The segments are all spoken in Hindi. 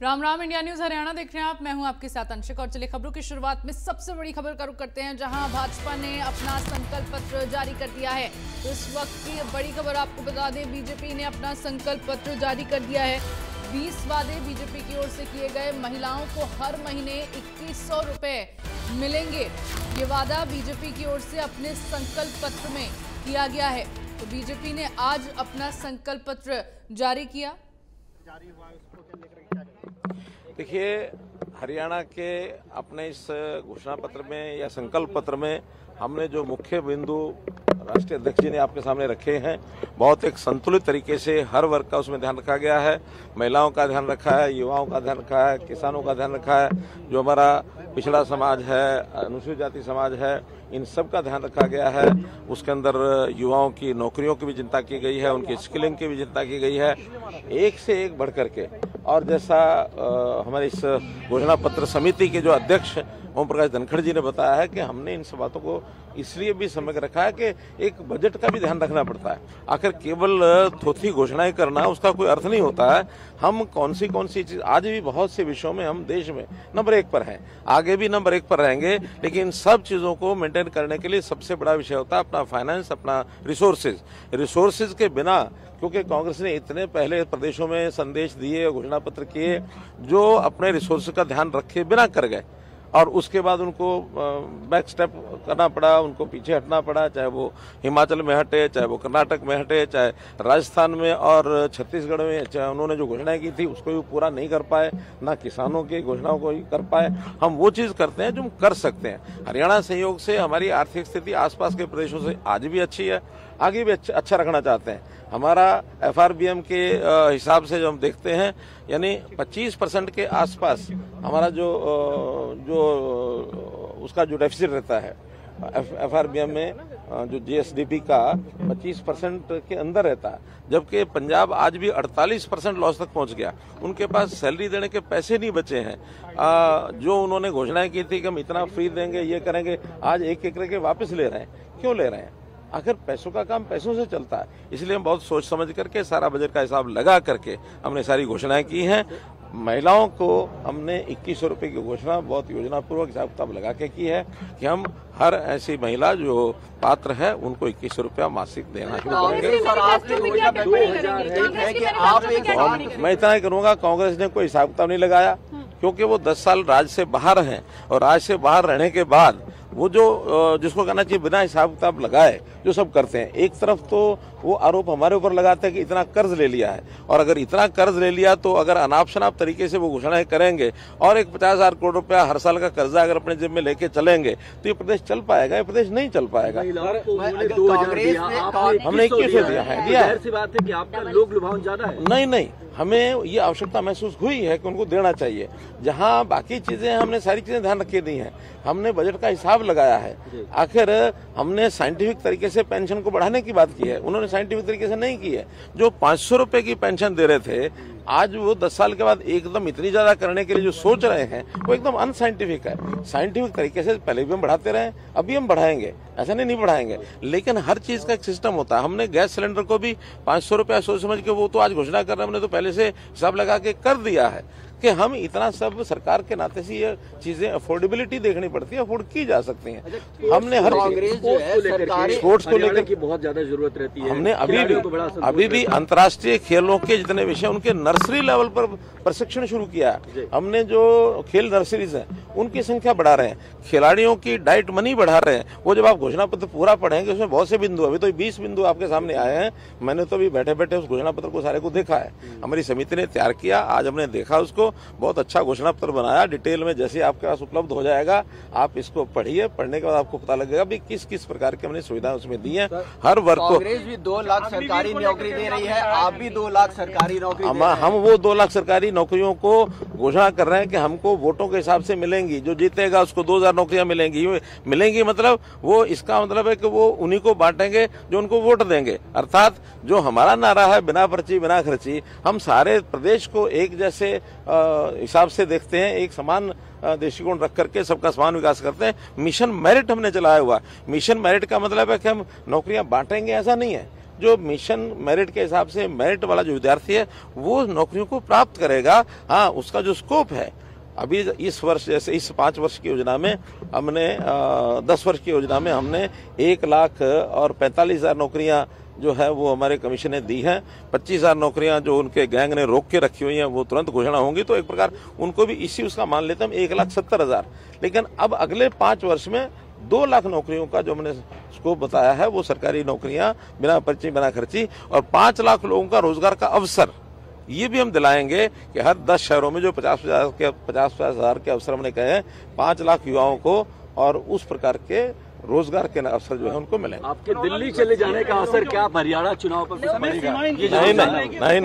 राम राम, इंडिया न्यूज हरियाणा देख रहे हैं आप। मैं हूं आपके साथ अंशिक और चलिए खबरों की शुरुआत में सबसे बड़ी खबर का रुख करते हैं, जहां भाजपा ने अपना संकल्प पत्र जारी कर दिया है। तो इस वक्त की बड़ी खबर आपको बता दें, बीजेपी ने अपना संकल्प पत्र जारी कर दिया है। 20 वादे बीजेपी की ओर से किए गए। महिलाओं को हर महीने 2100 रुपए मिलेंगे, ये वादा बीजेपी की ओर से अपने संकल्प पत्र में किया गया है। तो बीजेपी ने आज अपना संकल्प पत्र जारी किया। देखिए, हरियाणा के अपने इस घोषणा पत्र में या संकल्प पत्र में हमने जो मुख्य बिंदु राष्ट्रीय अध्यक्ष जी ने आपके सामने रखे हैं, बहुत एक संतुलित तरीके से हर वर्ग का उसमें ध्यान रखा गया है। महिलाओं का ध्यान रखा है, युवाओं का ध्यान रखा है, किसानों का ध्यान रखा है, जो हमारा पिछड़ा समाज है, अनुसूचित जाति समाज है, इन सब का ध्यान रखा गया है। उसके अंदर युवाओं की नौकरियों की भी चिंता की गई है, उनकी स्किलिंग की भी चिंता की गई है, एक से एक बढ़ करके। और जैसा हमारे इस घोषणा पत्र समिति के जो अध्यक्ष ओम प्रकाश धनखड़ जी ने बताया है कि हमने इन सब बातों को इसलिए भी समझ रखा है कि एक बजट का भी ध्यान रखना पड़ता है। आखिर केवल थोथी घोषणाएं करना उसका कोई अर्थ नहीं होता है। हम कौन सी चीज, आज भी बहुत से विषयों में हम देश में नंबर 1 पर हैं, आगे भी नंबर 1 पर रहेंगे, लेकिन सब चीजों को मेंटेन करने के लिए सबसे बड़ा विषय होता है अपना फाइनेंस, अपना रिसोर्सेज के बिना, क्योंकि कांग्रेस ने इतने पहले प्रदेशों में संदेश दिए, घोषणा पत्र किए, जो अपने रिसोर्स का ध्यान रखे बिना कर गए, और उसके बाद उनको बैक स्टेप करना पड़ा, उनको पीछे हटना पड़ा, चाहे वो हिमाचल में हटे, चाहे वो कर्नाटक में हटे, चाहे राजस्थान में और छत्तीसगढ़ में, चाहे उन्होंने जो घोषणाएं की थी उसको भी पूरा नहीं कर पाए, ना किसानों की घोषणाओं को ही कर पाए। हम वो चीज करते हैं जो हम कर सकते हैं। हरियाणा संयोग से हमारी आर्थिक स्थिति आसपास के प्रदेशों से आज भी अच्छी है, आगे भी अच्छा रखना चाहते हैं। हमारा FRBM के हिसाब से जो हम देखते हैं, यानी 25% के आसपास हमारा जो उसका जो डेफिसिट रहता है FRBM में, जो GSDP का 25% के अंदर रहता है, जबकि पंजाब आज भी 48% लॉस तक पहुंच गया। उनके पास सैलरी देने के पैसे नहीं बचे हैं। जो उन्होंने घोषणाएं की थी कि हम इतना फ्री देंगे, ये करेंगे, आज एक एक करके वापस ले रहे हैं। क्यों ले रहे हैं? आखिर पैसों का काम पैसों से चलता है, इसलिए हम बहुत सोच समझ करके सारा बजट का हिसाब लगा करके हमने सारी घोषणाएं की हैं। महिलाओं को हमने 2100 रुपए की घोषणा बहुत योजनापूर्वक हिसाब किताब लगा के की है कि हम हर ऐसी महिला जो पात्र है उनको 2100 रुपया मासिक देना शुरू करेंगे। मैं इतना ही करूंगा, कांग्रेस ने कोई हिसाब किताब नहीं लगाया, क्योंकि वो 10 साल राज से बाहर हैं, और राज से बाहर रहने के बाद वो जो जिसको कहना चाहिए बिना हिसाब किताब लगाए जो सब करते हैं। एक तरफ तो वो आरोप हमारे ऊपर लगाते हैं कि इतना कर्ज ले लिया है, और अगर इतना कर्ज ले लिया तो अगर अनाप शनाप तरीके से वो घोषणाएं करेंगे और एक 50,000 करोड़ रुपया हर साल का कर्जा अगर अपने जेब में लेके चलेंगे तो ये प्रदेश चल पाएगा? ये प्रदेश नहीं चल पाएगा। हमने 21 दिया है, बात है कि आपका लोक लुभावन ज्यादा है। नहीं, हमें ये आवश्यकता महसूस हुई है कि उनको देना चाहिए। जहां बाकी चीजें हमने सारी चीजें ध्यान रखी दी हैं, हमने बजट का हिसाब लगाया है। आखिर हमने साइंटिफिक तरीके से पेंशन को बढ़ाने की बात की है, उन्होंने साइंटिफिक तरीके से नहीं की है। जो 500 रुपए की पेंशन दे रहे थे, आज वो 10 साल के बाद एकदम इतनी ज्यादा करने के लिए जो सोच रहे हैं वो एकदम अनसाइंटिफिक है। साइंटिफिक तरीके से पहले भी हम बढ़ाते रहे, अभी हम बढ़ाएंगे, ऐसा नहीं बढ़ाएंगे, लेकिन हर चीज का एक सिस्टम होता है। हमने गैस सिलेंडर को भी 500 रुपया सोच समझ के, वो तो आज घोषणा कर रहे हैं, हमने तो पहले से हिसाब लगा के कर दिया है कि हम इतना सब सरकार के नाते से ये चीजें अफोर्डेबिलिटी देखनी पड़ती है, अफोर्ड की जा सकती हैं। हमने हर स्पोर्ट्स को लेकर की बहुत ज्यादा जरूरत रहती है। हमने अभी भी अंतर्राष्ट्रीय खेलों के जितने विषय उनके नर्सरी लेवल पर प्रशिक्षण शुरू किया है। हमने जो खेल नर्सरीज हैं उनकी संख्या बढ़ा रहे हैं, खिलाड़ियों की डाइट मनी बढ़ा रहे हैं। वो जब आप घोषणा पत्र पूरा पढ़ेंगे उसमें बहुत से बिंदु, अभी तो 20 बिंदु आपके सामने आए हैं। मैंने तो अभी बैठे बैठे उस घोषणा पत्र को सारे को देखा है, हमारी समिति ने तैयार किया, आज हमने देखा उसको, बहुत अच्छा घोषणा पत्र बनाया। डिटेल में जैसे आपके पास उपलब्ध हो जाएगा आप इसको पढ़िए, पढ़ने के बाद आपको पता लगेगा भी किस किस प्रकार की हमने सुविधाएं उसमें दी हैं हर वर्ग को। कांग्रेस भी 2 लाख सरकारी नौकरी दे रही है, आप भी 2 लाख सरकारी नौकरी। हम वो 2 लाख सरकारी नौकरियों को घोषणा कर रहे हैं कि हमको वोटों के हिसाब से मिलेंगी, जो जीतेगा उसको 2000 नौकरियां मिलेंगी। मतलब वो, इसका मतलब है कि वो उन्हीं को बांटेंगे जो उनको वोट देंगे। अर्थात जो हमारा नारा है बिना पर्ची बिना खर्ची, हम सारे प्रदेश को एक जैसे हिसाब से देखते हैं, एक समान दृष्टिकोण रख करके सबका समान विकास करते हैं। मिशन मेरिट हमने चलाया हुआ। मिशन मेरिट का मतलब है कि हम नौकरियां बांटेंगे, ऐसा नहीं है। जो मिशन मेरिट के हिसाब से मेरिट वाला जो विद्यार्थी है वो नौकरियों को प्राप्त करेगा। हाँ, उसका जो स्कोप है अभी इस वर्ष, जैसे इस 5 वर्ष की योजना में हमने 10 वर्ष की योजना में हमने 1,45,000 नौकरियां जो है वो हमारे कमीशन ने दी हैं। 25,000 नौकरियां जो उनके गैंग ने रोक के रखी हुई हैं वो तुरंत घोषणा होंगी, तो एक प्रकार उनको भी इसी उसका मान लेते हम 1,70,000। लेकिन अब अगले 5 वर्ष में 2 लाख नौकरियों का जो हमने स्कोप बताया है वो सरकारी नौकरियां बिना पर्ची बिना खर्ची, और 5 लाख लोगों का रोजगार का अवसर ये भी हम दिलाएंगे कि हर 10 शहरों में जो 50,000 के अवसर हमने कहे हैं 5 लाख युवाओं को, और उस प्रकार के रोजगार के अवसर जो है उनको मिले। आपके दिल्ली चले जाने का असर क्या हरियाणा चुनाव पर कुछ पड़ेगा? नहीं,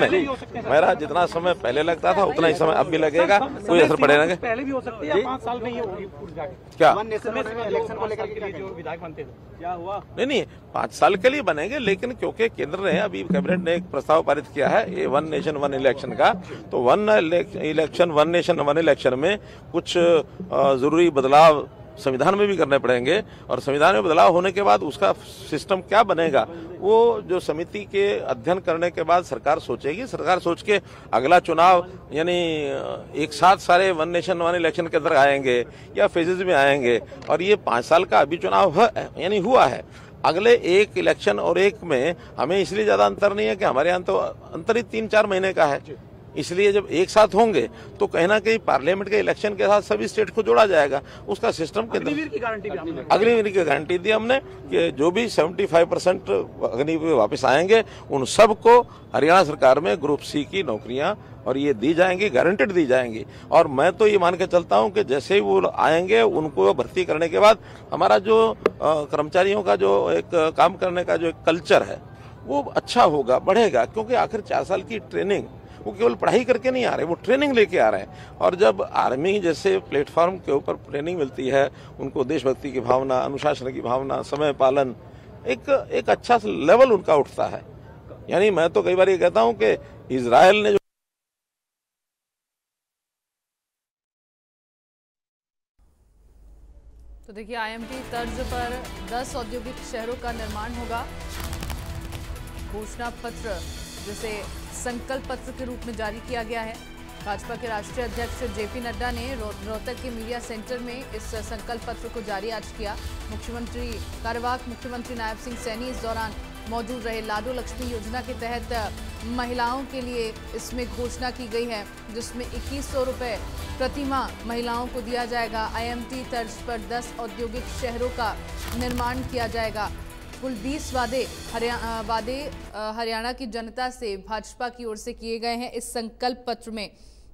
मेरा जितना समय पहले लगता था उतना ही समय अब भी लगेगा, कोई असर पड़ेगा नहीं। पहले भी हो सकती है, 5 साल में ही होगी क्या इलेक्शन को लेकर जो विधायक बनते थे क्या हुआ? नहीं, 5 साल के लिए बनेंगे, लेकिन क्योंकि केंद्र ने अभी कैबिनेट ने एक प्रस्ताव पारित किया है ये 1 नेशन 1 इलेक्शन का, तो 1 इलेक्शन 1 नेशन 1 इलेक्शन में कुछ जरूरी बदलाव संविधान में भी करने पड़ेंगे, और संविधान में बदलाव होने के बाद उसका सिस्टम क्या बनेगा वो जो समिति के अध्ययन करने के बाद सरकार सोचेगी। सरकार सोच के अगला चुनाव यानी एक साथ सारे 1 नेशन 1 इलेक्शन के अंदर आएंगे या फेजेज में आएंगे, और ये 5 साल का अभी चुनाव यानी हुआ है। अगले एक इलेक्शन और एक में हमें इसलिए ज्यादा अंतर नहीं है कि हमारे यहाँ तो अंतर ही 3-4 महीने का है, इसलिए जब एक साथ होंगे तो कहीं ना कहीं पार्लियामेंट के इलेक्शन के साथ सभी स्टेट को जोड़ा जाएगा, उसका सिस्टम के अंदर अग्निवीर की गारंटी भी हमने अग्निवीर की गारंटी दी हमने कि जो भी 75% अग्निवीर वापस आएंगे उन सबको हरियाणा सरकार में ग्रुप सी की नौकरियां और ये दी जाएंगी, गारंटेड दी जाएंगी। और मैं तो ये मान के चलता हूं कि जैसे ही वो आएंगे उनको भर्ती करने के बाद हमारा जो कर्मचारियों का जो एक काम करने का जो एक कल्चर है वो अच्छा होगा, बढ़ेगा, क्योंकि आखिर 4 साल की ट्रेनिंग वो केवल पढ़ाई करके नहीं आ रहे, वो ट्रेनिंग लेके आ रहे हैं। और जब आर्मी जैसे प्लेटफॉर्म के ऊपर ट्रेनिंग मिलती है उनको देशभक्ति की भावना, अनुशासन की भावना, समय पालन, एक अच्छा लेवल उनका उठता है। यानी मैं तो कई बार ये कहता हूं कि इजराइल ने तो देखिए आईएमटी तर्ज पर 10 औद्योगिक शहरों का निर्माण होगा। घोषणा पत्र जिसे संकल्प पत्र के रूप में जारी किया गया है। भाजपा के राष्ट्रीय अध्यक्ष जेपी नड्डा ने रोहतक के मीडिया सेंटर में इस संकल्प पत्र को जारी आज किया। मुख्यमंत्री कार्यवाहक मुख्यमंत्री नायब सिंह सैनी इस दौरान मौजूद रहे। लाडो लक्ष्मी योजना के तहत महिलाओं के लिए इसमें घोषणा की गई है, जिसमें 2100 रुपये प्रति माह महिलाओं को दिया जाएगा। आईएमटी तर्ज पर 10 औद्योगिक शहरों का निर्माण किया जाएगा। कुल 20 वादे हरियाणा की जनता से भाजपा की ओर से किए गए हैं, इस संकल्प पत्र में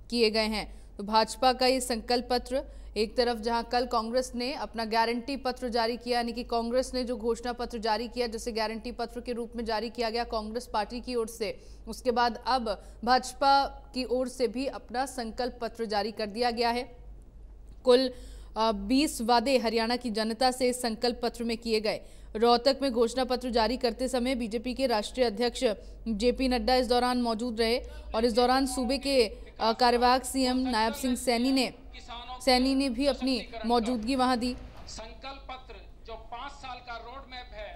किए गए हैं। तो भाजपा का ये संकल्प पत्र एक तरफ जहां कल कांग्रेस ने अपना गारंटी पत्र जारी किया, यानी कि कांग्रेस ने जो घोषणा पत्र जारी किया जिसे गारंटी पत्र के रूप में जारी किया गया कांग्रेस पार्टी की ओर से, उसके बाद अब भाजपा की ओर से भी अपना संकल्प पत्र जारी कर दिया गया है। कुल 20 वादे हरियाणा की जनता से इस संकल्प पत्र में किए गए। रोहतक में घोषणा पत्र जारी करते समय बीजेपी के राष्ट्रीय अध्यक्ष जेपी नड्डा इस दौरान मौजूद रहे और इस दौरान सूबे के कार्यवाहक सीएम नायब सिंह सैनी ने भी अपनी मौजूदगी वहां दी। संकल्प पत्र जो 5 साल का रोड मैप है,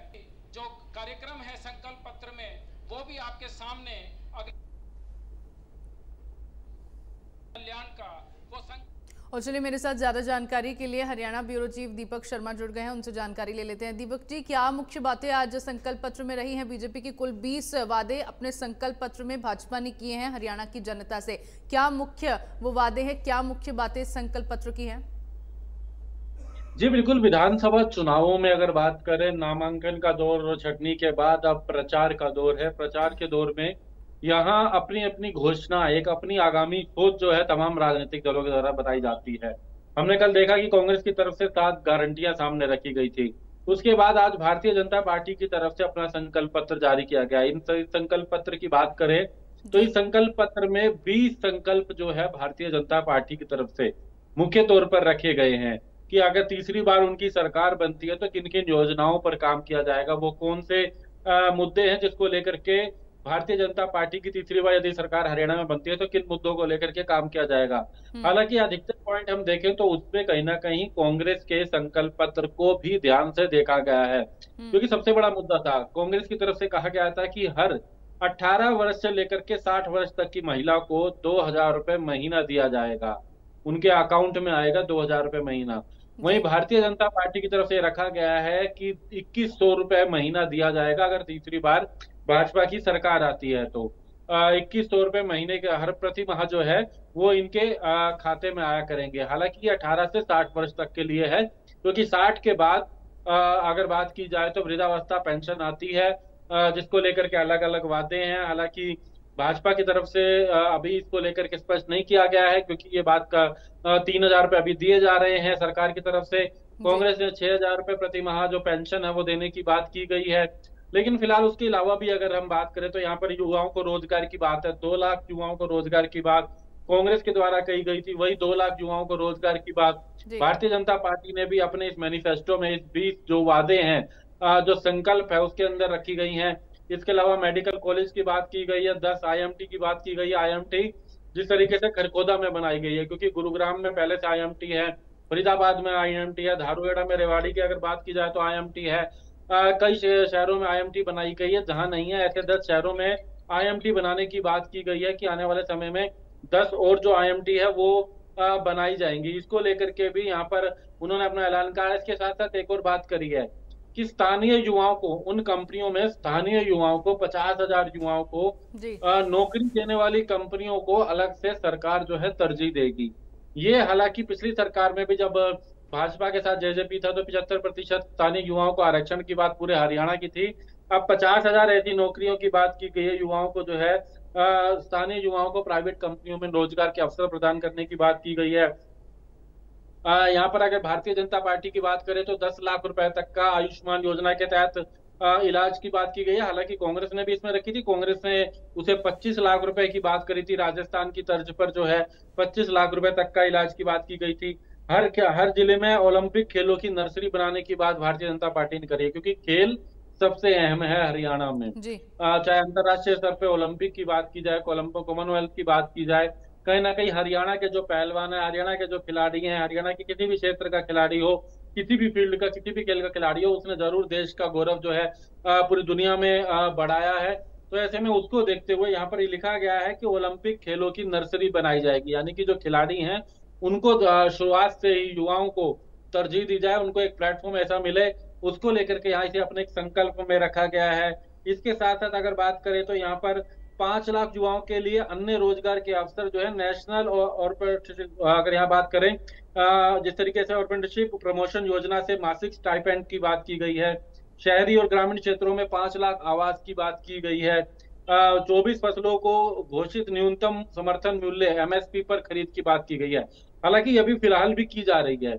जो कार्यक्रम है संकल्प पत्र में, वो भी आपके सामने कल्याण का वो और चलिए मेरे साथ ज्यादा जानकारी के लिए हरियाणा ब्यूरो चीफ दीपक शर्मा जुड़ गए हैं, उनसे जानकारी ले लेते हैं। दीपक जी, क्या मुख्य बातें आज संकल्प पत्र में रही हैं? बीजेपी की कुल 20 वादे अपने संकल्प पत्र में भाजपा ने किए हैं हरियाणा की जनता से। क्या मुख्य वो वादे हैं, क्या मुख्य बातें संकल्प पत्र की हैं? जी बिल्कुल, विधानसभा चुनावों में अगर बात करें, नामांकन का दौर छटनी के बाद अब प्रचार का दौर है। प्रचार के दौर में यहाँ अपनी अपनी घोषणा, एक अपनी आगामी सोच जो है तमाम राजनीतिक दलों के द्वारा बताई जाती है। हमने कल देखा कि कांग्रेस की तरफ से 7 गारंटियां सामने रखी गई थी। उसके बाद आज भारतीय जनता पार्टी की तरफ से अपना संकल्प पत्र जारी किया गया। इन संकल्प पत्र की बात करें तो इस संकल्प पत्र में 20 संकल्प जो है भारतीय जनता पार्टी की तरफ से मुख्य तौर पर रखे गए हैं कि अगर तीसरी बार उनकी सरकार बनती है तो किन किन योजनाओं पर काम किया जाएगा, वो कौन से मुद्दे हैं जिसको लेकर के भारतीय जनता पार्टी की तीसरी बार यदि सरकार हरियाणा में बनती है तो किन मुद्दों को लेकर के काम किया जाएगा। हालांकि अधिकतर पॉइंट हम देखें तो उसमें कहीं ना कहीं कांग्रेस के संकल्प पत्र को भी ध्यान से देखा गया है, क्योंकि सबसे बड़ा मुद्दा था, कांग्रेस की तरफ से कहा गया था कि हर 18 वर्ष से लेकर के 60 वर्ष तक की महिला को 2000 रुपए महीना दिया जाएगा, उनके अकाउंट में आएगा 2000 रुपए महीना। वहीं भारतीय जनता पार्टी की तरफ से रखा गया है कि 2100 रुपए महीना दिया जाएगा अगर तीसरी बार भाजपा की सरकार आती है तो 2100 रुपए महीने के हर प्रति माह जो है वो इनके खाते में आया करेंगे। हालांकि ये 18 से 60 वर्ष तक के लिए है, क्योंकि 60 के बाद अगर बात की जाए तो वृद्धावस्था पेंशन आती है, जिसको लेकर के अलग अलग वादे हैं। हालांकि भाजपा की तरफ से अभी इसको लेकर के स्पष्ट नहीं किया गया है, क्योंकि ये बात का 3000 रुपए अभी दिए जा रहे हैं सरकार की तरफ से। कांग्रेस ने 6000 रुपए प्रति माह जो पेंशन है वो देने की बात की गई है। लेकिन फिलहाल उसके अलावा भी अगर हम बात करें तो यहाँ पर युवाओं को रोजगार की बात है, 2 लाख युवाओं को रोजगार की बात कांग्रेस के द्वारा कही गई थी, वही 2 लाख युवाओं को रोजगार की बात भारतीय जनता पार्टी ने भी अपने इस मैनिफेस्टो में इस 20 जो वादे हैं, जो संकल्प है उसके अंदर रखी गई हैं। इसके अलावा मेडिकल कॉलेज की बात की गई है, 10 IMT की बात की गई है। IMT जिस तरीके से खरखोदा में बनाई गई है, क्योंकि गुरुग्राम में पहले से IMT है, फरीदाबाद में IMT है, धारूहेड़ा में, रेवाड़ी की अगर बात की जाए तो IMT है, कई शहरों में IMT बनाई गई है। जहां नहीं है ऐसे 10 शहरों में IMT बनाने की बात की गई है कि आने वाले समय में 10 और जो IMT है वो बनाई जाएंगी। इसको लेकर के भी यहाँ पर उन्होंने अपना ऐलान किया। इसके साथ साथ एक और बात करी है कि स्थानीय युवाओं को, उन कंपनियों में स्थानीय युवाओं को 50,000 युवाओं को नौकरी देने वाली कंपनियों को अलग से सरकार जो है तरजीह देगी। ये हालांकि पिछली सरकार में भी जब भाजपा के साथ JJP था तो 75% स्थानीय युवाओं को आरक्षण की बात पूरे हरियाणा की थी। अब 50,000 ऐसी नौकरियों की बात की गई है, युवाओं को जो है स्थानीय युवाओं को प्राइवेट कंपनियों में रोजगार के अवसर प्रदान करने की बात की गई है। यहाँ पर अगर भारतीय जनता पार्टी की बात करें तो 10 लाख रुपए तक का आयुष्मान योजना के तहत इलाज की बात की गई है। हालांकि कांग्रेस ने भी इसमें रखी थी, कांग्रेस ने उसे 25 लाख रुपए की बात करी थी, राजस्थान की तर्ज पर जो है 25 लाख रुपए तक का इलाज की बात की गई थी। हर जिले में ओलंपिक खेलों की नर्सरी बनाने की बात भारतीय जनता पार्टी ने करी है, क्योंकि खेल सबसे अहम है हरियाणा में। चाहे अंतरराष्ट्रीय स्तर पे ओलंपिक की बात की जाए, कॉमनवेल्थ की बात की जाए, कहीं ना कहीं हरियाणा के जो पहलवान है, हरियाणा के जो खिलाड़ी हैं, हरियाणा के किसी भी क्षेत्र का खिलाड़ी हो, किसी भी फील्ड का, किसी भी खेल का खिलाड़ी हो, उसने जरूर देश का गौरव जो है पूरी दुनिया में बढ़ाया है। तो ऐसे में उसको देखते हुए यहाँ पर लिखा गया है कि ओलंपिक खेलों की नर्सरी बनाई जाएगी, यानी कि जो खिलाड़ी हैं उनको शुरुआत से ही युवाओं को तरजीह दी जाए, उनको एक प्लेटफॉर्म ऐसा मिले, उसको लेकर के यहाँ इसे अपने एक संकल्प में रखा गया है। इसके साथ साथ अगर बात करें तो यहाँ पर 5 लाख युवाओं के लिए अन्य रोजगार के अवसर जो है नेशनल और अगर यहाँ बात करें जिस तरीके से अप्रेंटिसशिप प्रमोशन योजना से मासिक स्टाइपेंड की बात की गई है। शहरी और ग्रामीण क्षेत्रों में 5 लाख आवास की बात की गई है। 24 फसलों को घोषित न्यूनतम समर्थन मूल्य MSP पर खरीद की बात की गई है। हालांकि ये भी फिलहाल भी की जा रही है,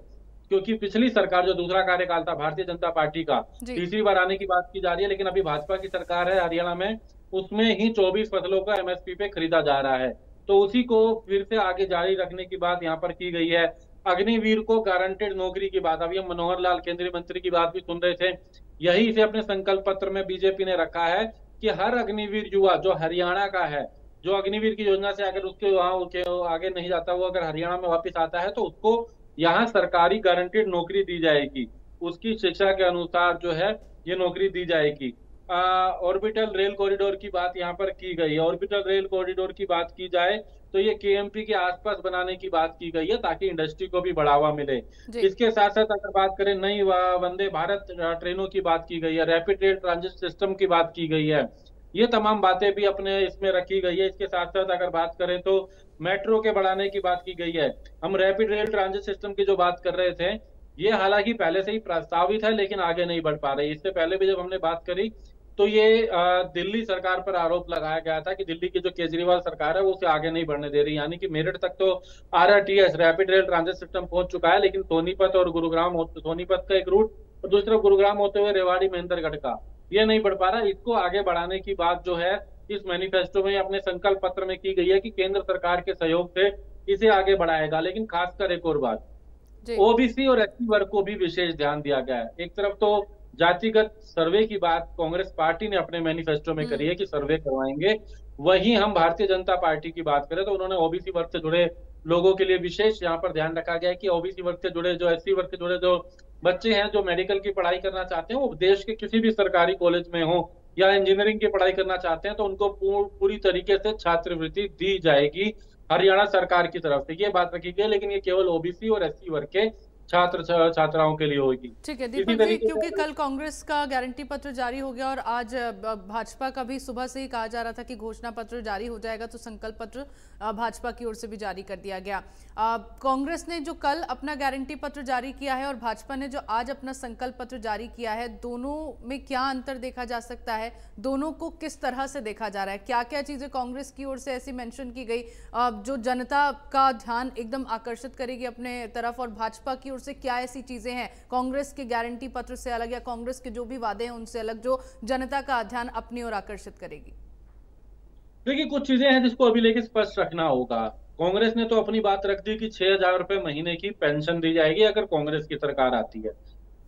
क्योंकि पिछली सरकार जो दूसरा कार्यकाल था भारतीय जनता पार्टी का, तीसरी बार आने की बात की जा रही है, लेकिन अभी भाजपा की सरकार है हरियाणा में, उसमें ही 24 फसलों का MSP पे खरीदा जा रहा है। तो उसी को फिर से आगे जारी रखने की बात यहाँ पर की गई है। अग्निवीर को गारंटेड नौकरी की बात, अभी हम मनोहर लाल केंद्रीय मंत्री की बात भी सुन रहे थे, यही इसे अपने संकल्प पत्र में बीजेपी ने रखा है कि हर अग्निवीर युवा जो हरियाणा का है, जो अग्निवीर की योजना से अगर उसके वहां आगे नहीं जाता, वो अगर हरियाणा में वापस आता है तो उसको यहाँ सरकारी गारंटेड नौकरी दी जाएगी, उसकी शिक्षा के अनुसार जो है ये नौकरी दी जाएगी। ऑर्बिटल रेल कॉरिडोर की बात यहाँ पर की गई है। ऑर्बिटल रेल कॉरिडोर की बात की जाए तो ये KMP के आसपास बनाने की बात की गई है, ताकि इंडस्ट्री को भी बढ़ावा मिले। इसके साथ साथ अगर बात करें नई वंदे भारत ट्रेनों की बात की गई है, रैपिड रेल ट्रांजिट सिस्टम की बात की गई है, ये तमाम बातें भी अपने इसमें रखी गई है। इसके साथ साथ अगर बात करें तो मेट्रो के बढ़ाने की बात की गई है। हम रैपिड रेल ट्रांजिट सिस्टम की जो बात कर रहे थे, ये हालांकि पहले से ही प्रस्तावित है लेकिन आगे नहीं बढ़ पा रही। इससे पहले भी जब हमने बात करी तो ये दिल्ली सरकार पर आरोप लगाया गया था कि दिल्ली की जो केजरीवाल सरकार है वो उसे आगे नहीं बढ़ने दे रही, यानी कि मेरठ तक तो RRTS rapid rail transit system पहुंच चुका है, लेकिन सोनीपत और गुरुग्राम, सोनीपत का एक रूट और दूसरा गुरुग्राम होते हुए रेवाड़ी महेंद्रगढ़ का, ये नहीं बढ़ पा रहा। इसको आगे बढ़ाने की बात जो है इस मैनिफेस्टो में अपने संकल्प पत्र में की गई है कि केंद्र सरकार के सहयोग से इसे आगे बढ़ाएगा। लेकिन खासकर एक और बात, OBC और SC वर्ग को भी विशेष ध्यान दिया गया है। एक तरफ तो जातिगत सर्वे की बात कांग्रेस पार्टी ने अपने मैनिफेस्टो में करी है कि सर्वे करवाएंगे। वहीं हम भारतीय जनता पार्टी की बात करें तो उन्होंने ओबीसी वर्ग से जुड़े लोगों के लिए विशेष यहाँ पर ध्यान रखा गया है कि ओबीसी वर्ग से जुड़े जो एससी वर्ग से जुड़े जो बच्चे हैं जो मेडिकल की पढ़ाई करना चाहते हैं वो देश के किसी भी सरकारी कॉलेज में हो या इंजीनियरिंग की पढ़ाई करना चाहते हैं तो उनको पूरी तरीके से छात्रवृत्ति दी जाएगी हरियाणा सरकार की तरफ से, ये बात रखी गई है। लेकिन ये केवल ओबीसी और एससी वर्ग के छात्राओं के लिए होगी। ठीक है दीपक जी, क्योंकि कल कांग्रेस का गारंटी पत्र जारी हो गया और आज भाजपा का भी सुबह से ही कहा जा रहा था कि घोषणा पत्र जारी हो जाएगा, तो संकल्प पत्र भाजपा की ओर से भी जारी कर दिया गया। कांग्रेस ने जो कल अपना गारंटी पत्र जारी किया है और भाजपा ने जो आज अपना संकल्प पत्र जारी किया है, दोनों में क्या अंतर देखा जा सकता है? दोनों को किस तरह से देखा जा रहा है? क्या क्या चीजें कांग्रेस की ओर से ऐसी मेंशन की गई जो जनता का ध्यान एकदम आकर्षित करेगी अपने तरफ, और भाजपा की से क्या ऐसी चीजें हैं कांग्रेस के गारंटी पत्र से अलग या कांग्रेस के जो भी वादे हैं उनसे अलग जो जनता का ध्यान अपनी ओर आकर्षित करेगी? देखिए, कुछ चीजें हैं जिसको अभी लेके स्पष्ट रखना होगा। कांग्रेस ने तो अपनी बात रख दी कि 6,000 रुपए महीने की पेंशन दी जाएगी अगर कांग्रेस की सरकार आती है।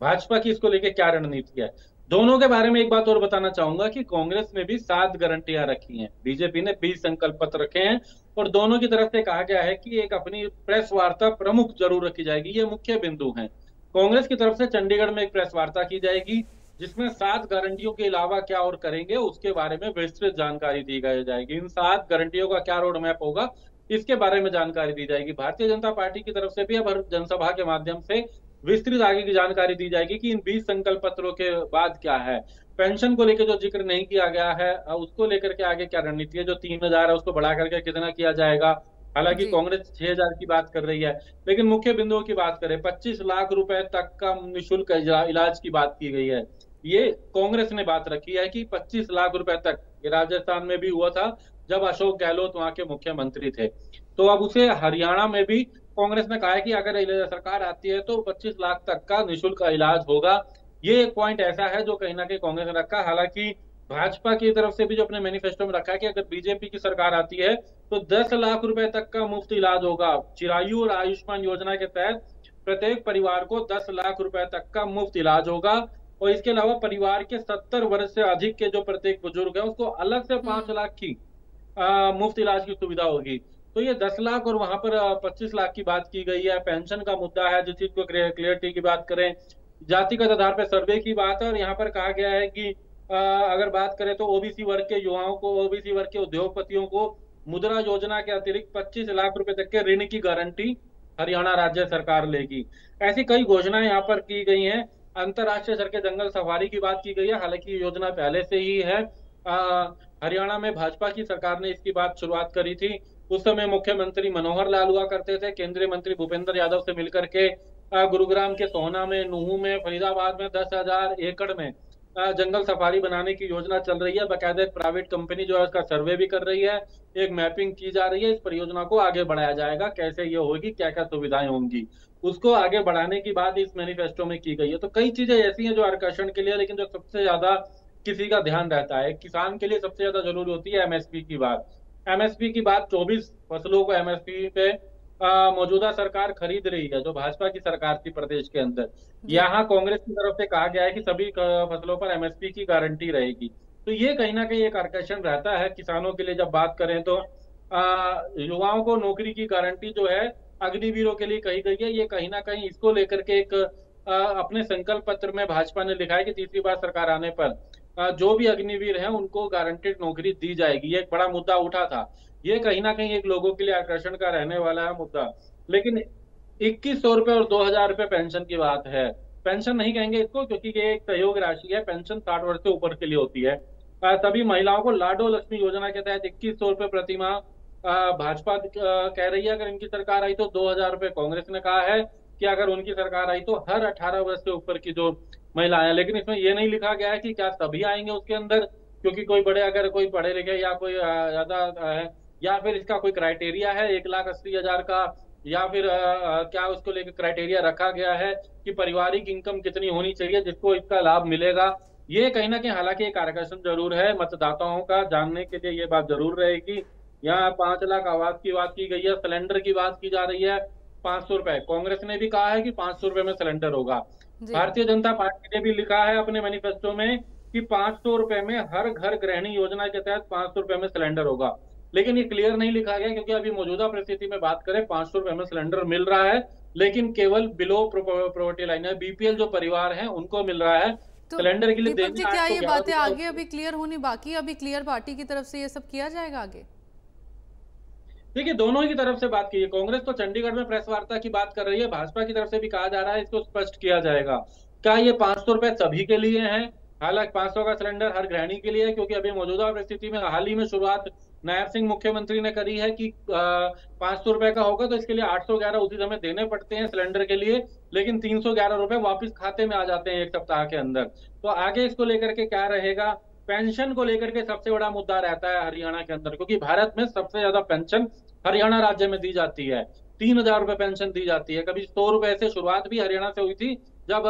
भाजपा की इसको लेके क्या रणनीति है? दोनों के बारे में एक बात और बताना चाहूंगा कि कांग्रेस ने भी 7 गारंटियां रखी हैं, बीजेपी ने 20 संकल्प पत्र रखे हैं और दोनों की तरफ से कहा गया है कि एक अपनी प्रेस वार्ता प्रमुख जरूर रखी जाएगी। ये मुख्य बिंदु हैं। कांग्रेस की तरफ से चंडीगढ़ में एक प्रेस वार्ता की जाएगी जिसमें 7 गारंटियों के अलावा क्या और करेंगे उसके बारे में विस्तृत जानकारी दी जाएगी। इन 7 गारंटियों का क्या रोड मैप होगा इसके बारे में जानकारी दी जाएगी। भारतीय जनता पार्टी की तरफ से भी अब जनसभा के माध्यम से विस्तृत आगे की जानकारी दी जाएगी कि इन 20 संकल्प पत्रों के बाद क्या है। पेंशन को लेकर जो जिक्र नहीं किया गया है उसको लेकर के आगे क्या रणनीति है, जो 3,000 है उसको बढ़ा करके कितना किया जाएगा। हालांकि कांग्रेस 6,000 की बात कर रही है, लेकिन मुख्य बिंदुओं की बात करें 25 लाख रुपए तक का निःशुल्क इलाज की बात की गई है। ये कांग्रेस ने बात रखी है कि 25 लाख रुपए तक। ये राजस्थान में भी हुआ था जब अशोक गहलोत वहां के मुख्यमंत्री थे, तो अब उसे हरियाणा में भी कांग्रेस ने कहा है कि अगर सरकार आती है तो 25 लाख तक का निःशुल्क इलाज होगा। ये एक पॉइंट ऐसा है जो कहीं ना कहीं कांग्रेस ने रखा। हालांकि भाजपा की तरफ से भी जो अपने मैनिफेस्टो में रखा है कि अगर बीजेपी की सरकार आती है तो 10 लाख रुपए तक का मुफ्त इलाज होगा। चिरायु और आयुष्मान योजना के तहत प्रत्येक परिवार को 10 लाख रुपए तक का मुफ्त इलाज होगा और इसके अलावा परिवार के 70 वर्ष से अधिक के जो प्रत्येक बुजुर्ग है उसको अलग से 5 लाख की मुफ्त इलाज की सुविधा होगी। तो ये 10 लाख और वहां पर 25 लाख की बात की गई है। पेंशन का मुद्दा है जिस चीज को क्लियरिटी की बात करें, जातिगत आधार पर सर्वे की बात है और यहाँ पर कहा गया है कि अगर बात करें तो ओबीसी वर्ग के युवाओं को, ओबीसी वर्ग के उद्योगपतियों को मुद्रा योजना के अतिरिक्त 25 लाख रुपए तक के ऋण की गारंटी हरियाणा राज्य सरकार लेगी। ऐसी कई घोषणाएं यहाँ पर की गई हैं। अंतरराष्ट्रीय स्तर के जंगल सफारी की बात की गई है, हालांकि ये योजना पहले से ही है। हरियाणा में भाजपा की सरकार ने इसकी बात शुरुआत करी थी। उस समय मुख्यमंत्री मनोहर लाल हुआ करते थे। केंद्रीय मंत्री भूपेंद्र यादव से मिलकर के गुरुग्राम के सोहना में, नूहू में, फरीदाबाद में 10,000 एकड़ में जंगल सफारी बनाने की योजना चल रही है। बाकायदा एक प्राइवेट कंपनी जो है उसका सर्वे भी कर रही है, एक मैपिंग की जा रही है। इस परियोजना को आगे बढ़ाया जाएगा, कैसे ये होगी, क्या क्या सुविधाएं होंगी, उसको आगे बढ़ाने की बात इस मैनिफेस्टो में की गई है। तो कई चीजें ऐसी हैं जो आकर्षण के लिए, लेकिन जो सबसे ज्यादा किसी का ध्यान रहता है, किसान के लिए सबसे ज्यादा जरूरी होती है एमएसपी की बात। एमएसपी की बात, 24 फसलों को एमएसपी पे मौजूदा सरकार खरीद रही है, जो भाजपा की सरकार थी प्रदेश के अंदर। यहाँ कांग्रेस की तरफ से कहा गया है कि सभी फसलों पर एमएसपी की गारंटी रहेगी। तो ये कहीं ना कहीं एक आकर्षण रहता है किसानों के लिए। जब बात करें तो युवाओं को नौकरी की गारंटी जो है अग्निवीरों के लिए कही गई है। ये कहीं ना कहीं इसको लेकर के एक अपने संकल्प पत्र में भाजपा ने लिखा है कि तीसरी बार सरकार आने पर जो भी अग्निवीर हैं उनको गारंटेड नौकरी दी जाएगी। ये एक बड़ा मुद्दा उठा था। ये कहीं ना कहीं एक लोगों के लिए आकर्षण का रहने वाला है मुद्दा। लेकिन 2100 रुपए और 2,000 रुपए पेंशन की बात है। पेंशन नहीं कहेंगे इसको क्योंकि ये एक सहयोग राशि है। पेंशन 60 वर्ष से ऊपर के लिए होती है। सभी महिलाओं को लाडो लक्ष्मी योजना के तहत 2100 रुपए प्रति माह भाजपा कह रही है अगर इनकी सरकार आई तो। 2,000 रुपए कांग्रेस ने कहा है कि अगर उनकी सरकार आई तो हर 18 वर्ष से ऊपर की जो महिलाएं। लेकिन इसमें ये नहीं लिखा गया है कि क्या सभी आएंगे उसके अंदर, क्योंकि कोई बड़े, अगर कोई पढ़े लिखे या कोई ज्यादा है, या फिर इसका कोई क्राइटेरिया है 1,80,000 का, या फिर क्या उसको लेकर क्राइटेरिया रखा गया है कि पारिवारिक इनकम कितनी होनी चाहिए जिसको इसका लाभ मिलेगा। ये कहीं ना कहीं हालांकि एक आकर्षण जरूर है मतदाताओं का, जानने के लिए ये बात जरूर रहेगी। यहाँ 5 लाख आवास की बात की गई है, सिलेंडर की बात की जा रही है 500 रुपए। कांग्रेस ने भी कहा है कि 500 रुपए में सिलेंडर होगा। भारतीय जनता पार्टी ने भी लिखा है अपने मैनिफेस्टो में कि 500 रुपए में हर घर गृहिणी योजना के तहत 500 रुपए में सिलेंडर होगा। लेकिन ये क्लियर नहीं लिखा गया, क्योंकि अभी मौजूदा परिस्थिति में बात करें 500 रुपए में सिलेंडर मिल रहा है, लेकिन केवल बिलो प्रोवर्टी लाइन है, बीपीएल जो परिवार हैं उनको मिल रहा है तो सिलेंडर के लिए। दीपक जी, क्या ये बातें आगे अभी क्लियर होनी बाकी, अभी क्लियर पार्टी की तरफ से ये सब किया जाएगा आगे? देखिए, दोनों की तरफ से बात की है। कांग्रेस तो चंडीगढ़ में प्रेस वार्ता की बात कर रही है, भाजपा की तरफ से भी कहा जा रहा है इसको स्पष्ट किया जाएगा। क्या ये 500 रुपए सभी के लिए है? हालांकि 500 का सिलेंडर हर गृहिणी के लिए है, क्योंकि अभी मौजूदा परिस्थिति में हाल ही में शुरुआत नायब सिंह मुख्यमंत्री ने करी है कि 500 रुपए का होगा तो इसके लिए 811 उसी समय देने पड़ते हैं सिलेंडर के लिए, लेकिन 311 रुपए वापस खाते में आ जाते हैं एक सप्ताह के अंदर। तो आगे इसको लेकर के क्या रहेगा? पेंशन को लेकर के सबसे बड़ा मुद्दा रहता है हरियाणा के अंदर, क्योंकि भारत में सबसे ज्यादा पेंशन हरियाणा राज्य में दी जाती है। 3000 रुपए पेंशन दी जाती है। कभी 100 रुपए से शुरुआत भी हरियाणा से हुई थी, जब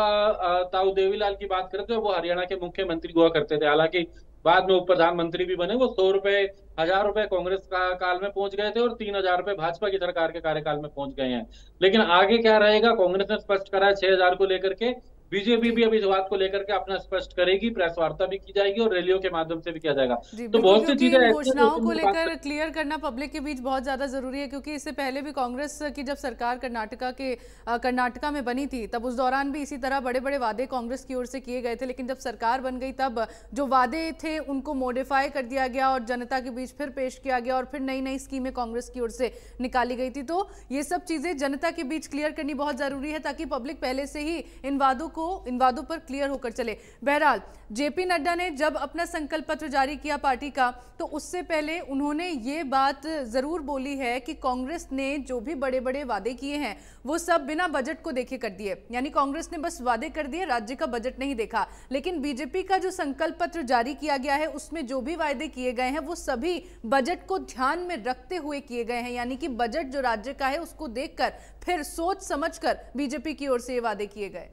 ताऊ देवीलाल की बात करें तो वो हरियाणा के मुख्यमंत्री हुआ करते थे। हालांकि बाद में उप प्रधानमंत्री भी बने। वो 100 रुपए, 1000 रुपए कांग्रेस का काल में पहुंच गए थे और 3000 रुपए भाजपा की सरकार के कार्यकाल में पहुंच गए हैं। लेकिन आगे क्या रहेगा? कांग्रेस ने स्पष्ट करा है 6000 को लेकर के। बीजेपी भी अभी इस बात को लेकर के अपना स्पष्ट करेगी, प्रेस वार्ता भी की जाएगी और रैलियों के माध्यम से भी किया जाएगा। तो बहुत सी चीजें घोषणाओं को लेकर क्लियर करना पब्लिक के बीच बहुत ज्यादा जरूरी है, क्योंकि इससे पहले भी कांग्रेस की जब सरकार कर्नाटका में बनी थी, तब उस दौरान भी इसी तरह बड़े बड़े वादे कांग्रेस की ओर से किए गए थे। लेकिन जब सरकार बन गई तब जो वादे थे उनको मॉडिफाई कर दिया गया और जनता के बीच फिर पेश किया गया और फिर नई नई स्कीमें कांग्रेस की ओर से निकाली गई थी। तो ये सब चीजें जनता के बीच क्लियर करनी बहुत जरूरी है, ताकि पब्लिक पहले से ही इन वादों पर क्लियर होकर चले। बहरहाल जेपी नड्डा ने जब अपना संकल्प पत्र जारी किया पार्टी का, तो उससे पहले उन्होंने ये बात जरूर बोली है कि कांग्रेस ने जो भी बड़े बड़े वादे किए हैं वो सब बिना बजट को देखे कर दिए। यानी कांग्रेस ने बस वादे कर दिए, राज्य का बजट नहीं देखा। लेकिन बीजेपी का जो संकल्प पत्र जारी किया गया है उसमें जो भी वादे किए गए हैं वो सभी बजट को ध्यान में रखते हुए किए गए हैं। यानी कि बजट जो राज्य का है उसको देखकर फिर सोच समझकर बीजेपी की ओर से ये वादे किए गए।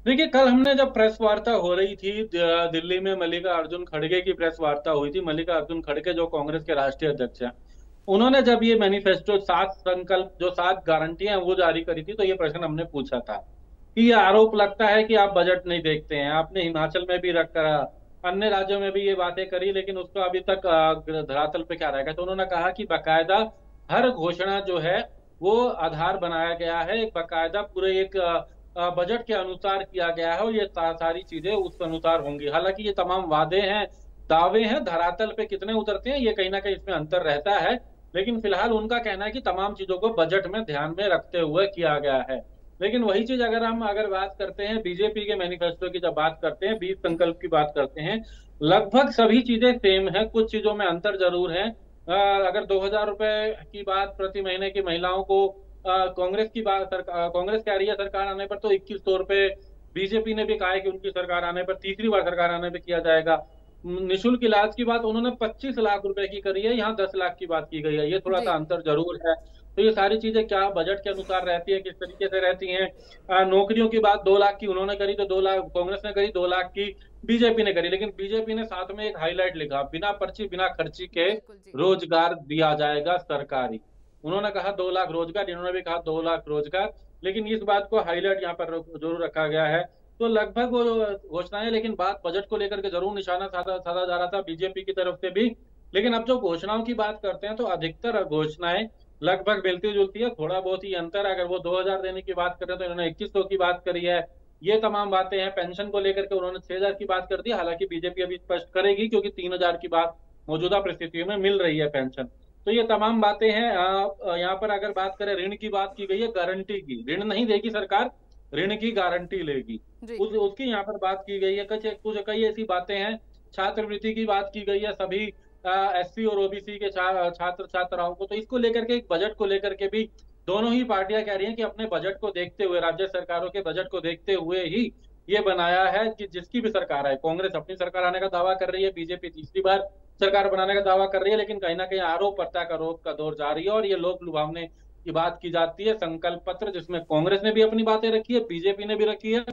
देखिए, कल हमने जब प्रेस वार्ता हो रही थी दिल्ली में, मल्लिकार्जुन खड़गे की प्रेस वार्ता हुई थी। मल्लिकार्जुन खड़गे जो कांग्रेस के राष्ट्रीय अध्यक्ष हैं, उन्होंने जब ये मैनिफेस्टो 7 संकल्प जो 7 गारंटियां वो जारी करी थी, तो ये प्रश्न हमने पूछा था कि ये आरोप लगता है कि आप बजट नहीं देखते हैं। आपने हिमाचल में भी रख करा, अन्य राज्यों में भी ये बातें करी, लेकिन उसको अभी तक धरातल पे क्या रहेगा? तो उन्होंने कहा कि बाकायदा हर घोषणा जो है वो आधार बनाया गया है, एक बाकायदा पूरे एक बजट के अनुसार किया गया है और ये सारी चीजें उस अनुसार होंगी। हालांकि ये तमाम वादे हैं, दावे हैं, धरातल पे कितने उतरते हैं ये कहीं ना कहीं इसमें अंतर रहता है। लेकिन फिलहाल उनका कहना है कि तमाम चीजों को बजट में ध्यान में रखते हुए किया गया है। लेकिन वही चीज अगर बात करते हैं बीजेपी के मैनिफेस्टो की, जब बात करते हैं 20 संकल्प की बात करते हैं, लगभग सभी चीजें सेम है, कुछ चीजों में अंतर जरूर है। अगर 2000 रुपए की बात प्रति महीने की महिलाओं को कांग्रेस कह रही है सरकार आने पर, तो 2100 रुपए बीजेपी ने भी कहा है कि उनकी सरकार आने पर, तीसरी बार सरकार आने पर किया जाएगा। निःशुल्क इलाज की बात उन्होंने 25 लाख रुपए की करी है, यहाँ 10 लाख की बात की गई है। ये थोड़ा सा अंतर जरूर है। तो ये सारी चीजें क्या बजट के अनुसार रहती है, किस तरीके से रहती हैं। नौकरियों की बात 2 लाख की उन्होंने करी, तो 2 लाख कांग्रेस ने करी, 2 लाख की बीजेपी ने करी। लेकिन बीजेपी ने साथ में एक हाईलाइट लिखा, बिना पर्ची बिना खर्ची के रोजगार दिया जाएगा सरकारी। उन्होंने कहा 2 लाख रोजगार, इन्होंने भी कहा 2 लाख रोजगार, लेकिन इस बात को हाईलाइट यहाँ पर जरूर रखा गया है। तो लगभग वो घोषणाएं, लेकिन बात बजट को लेकर के जरूर निशाना साधा जा रहा था बीजेपी की तरफ से भी। लेकिन अब जो घोषणाओं की बात करते हैं तो अधिकतर घोषणाएं लगभग मिलती जुलती है, थोड़ा बहुत ही अंतर। अगर वो 2000 देने की बात कर रहे हैं तो इन्होंने 2100 की बात करी है। ये तमाम बातें हैं। पेंशन को लेकर के उन्होंने 6000 की बात कर दी। हालांकि बीजेपी अभी स्पष्ट करेगी, क्योंकि 3000 की बात मौजूदा परिस्थितियों में मिल रही है पेंशन। तो ये तमाम बातें हैं। यहाँ पर अगर बात करें, ऋण की बात की गई है, गारंटी की। ऋण नहीं देगी सरकार, ऋण की गारंटी लेगी, उसकी यहाँ पर बात की गई है। कुछ कई ऐसी बातें हैं। छात्रवृत्ति की बात की गई है सभी एससी और ओबीसी के छात्र छात्राओं को। तो इसको लेकर के, एक बजट को लेकर के भी दोनों ही पार्टियां कह रही हैं कि अपने बजट को देखते हुए, राज्य सरकारों के बजट को देखते हुए ही ये बनाया है कि जिसकी भी सरकार है, कांग्रेस अपनी सरकार आने का दावा कर रही है, बीजेपी तीसरी बार सरकार बनाने का दावा कर रही है, लेकिन कहीं ना कहीं आरोप प्रत्यारोप का दौर जारी है और ये लोक लुभावने की बात की जाती है। संकल्प पत्र जिसमें कांग्रेस ने भी अपनी बातें रखी है, बीजेपी ने भी रखी है,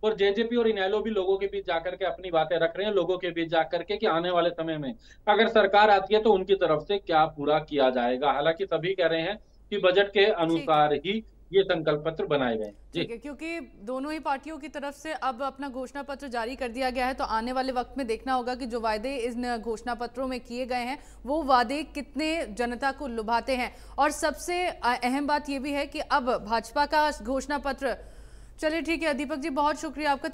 और जेजेपी और इनेलो भी लोगों के बीच जाकर के अपनी बातें रख रहे हैं, लोगों के बीच जाकर के कि आने वाले समय में अगर सरकार आती है तो उनकी तरफ से क्या पूरा किया जाएगा। हालांकि सभी कह रहे हैं कि बजट के अनुसार ही ये संकल्प पत्र बनाए गए हैं। ठीक है, क्योंकि दोनों ही पार्टियों की तरफ से अब अपना घोषणा पत्र जारी कर दिया गया है, तो आने वाले वक्त में देखना होगा कि जो वादे इन घोषणा पत्रों में किए गए हैं वो वादे कितने जनता को लुभाते हैं। और सबसे अहम बात ये भी है कि अब भाजपा का घोषणा पत्र, चलिए ठीक है दीपक जी, बहुत शुक्रिया आपका।